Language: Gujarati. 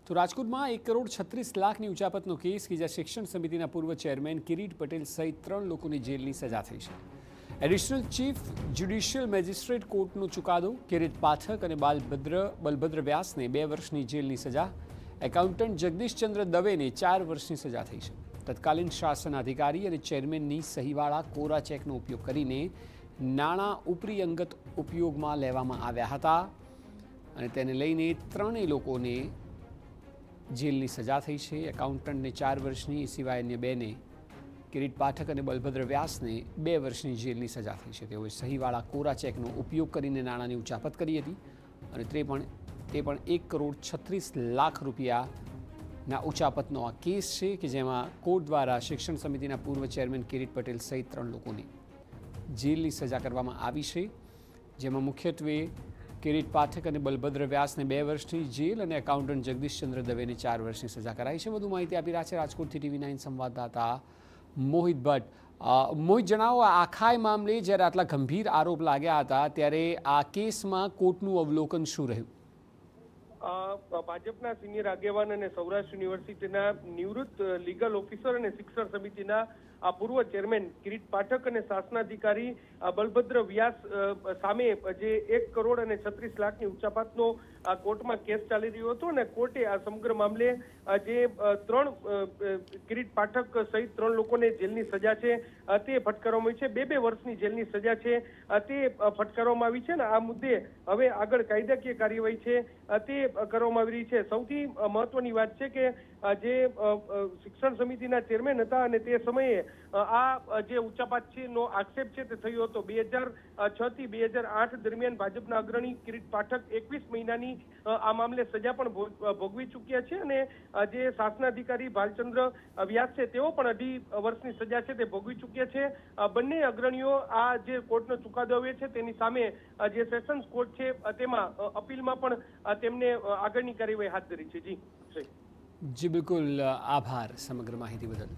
તો રાજકોટમાં 1,36,00,000ની ઉચાપતનો કેસ કે જ્યાં શિક્ષણ સમિતિના પૂર્વ ચેરમેન કિરીટ પટેલ સહિત 3 લોકોની જેલની સજા થઈ છે. એડિશનલ ચીફ જ્યુડિશિયલ મેજિસ્ટ્રેટ કોર્ટનો ચુકાદો કિરીટ પાઠક અને બલભદ્ર વ્યાસને 2 વર્ષની જેલની સજા, એકાઉન્ટન્ટ જગદીશચંદ્ર દવેને 4 વર્ષની સજા થઈ છે. તત્કાલીન શાસન અધિકારી અને ચેરમેનની સહીવાળા કોરા ચેકનો ઉપયોગ કરીને નાણાં ઉપરી અંગત ઉપયોગમાં લેવામાં આવ્યા હતા અને તેને લઈને 3 લોકોને જેલની સજા થઈ છે. એકાઉન્ટન્ટને 4 વર્ષની, એ સિવાય અન્ય 2ને કિરીટ પાઠક અને બલભદ્ર વ્યાસને 2 વર્ષની જેલની સજા થઈ છે. તેઓએ સહીવાળા કોરા ચેકનો ઉપયોગ કરીને નાણાંની ઉચાપત કરી હતી અને તે પણ 1,36,00,000 રૂપિયાના ઉચાપતનો આ કેસ છે કે જેમાં કોર્ટ દ્વારા શિક્ષણ સમિતિના પૂર્વ ચેરમેન કિરીટ પટેલ સહિત 3 લોકોને જેલની સજા કરવામાં આવી છે, જેમાં મુખ્યત્વે કિરીટ પાઠક અને બલભદ્ર વ્યાસને 2 વર્ષની જેલ અને એકાઉન્ટન્ટ જગદીશચંદ્ર દવેને 4 વર્ષની સજા કરાઈ છે. વધુ માહિતી આપી રહ્યા છે રાજકોટથી TV9 સંવાદદાતા મોહિત ભટ્ટ. મોહિત, જણાવો, આખા મામલે જ્યારે આટલા ગંભીર આરોપ લાગ્યા હતા ત્યારે આ કેસમાં કોર્ટનું અવલોકન શું રહ્યું? ભાજપના સિનિયર આગેવાન અને સૌરાષ્ટ્ર યુનિવર્સિટીના નિવૃત્ત લીગલ ઓફિસર અને શિક્ષણ સમિતિના પૂર્વ ચેરમેન કિરીટ પાઠક અને શાસનાધિકારી બલભદ્ર વ્યાસ સામે જે 1,36,00,000ની ઉચાપતનો કોર્ટમાં કેસ ચાલી રહ્યો હતો અને કોર્ટે આ સમગ્ર મામલે જે 3 કિરીટ પાઠક સહિત 3 લોકોને જેલની સજા છે તે ફટકારવામાં આવી છે. 2 વર્ષની જેલની સજા છે તે ફટકારવામાં આવી છે અને આ મુદ્દે હવે આગળ કાયદાકીય કાર્યવાહી છે તે કરવામાં આવી રહી છે. સૌથી મહત્વની વાત છે કે જે શિક્ષણ સમિતિના ચેરમેન હતા અને તે સમયે આ જે ઉચાપત છે નો આક્ષેપ છે તે થયો હતો. 2006 થી 2008 દરમિયાન ભાજપના અગ્રણી કિરીટ પાઠક 21 મહિનાની આ મામલે સજા પણ ભોગવી ચૂક્યા છે અને જે શાસનાધિકારી ભાલચંદ્ર વ્યાસ છે તેઓ પણ 2.5 વર્ષની સજા છે તે ભોગવી ચૂક્યા છે. બંને અગ્રણીઓ આ જે કોર્ટનો ચુકાદો આવ્યો છે તેની સામે જે સેશન્સ કોર્ટ છે તેમાં અપીલમાં પણ તેમને આગળની કાર્યવાહી હાથ ધરી છે. જી બિલકુલ, આભાર સમગ્ર માહિતી બદલ.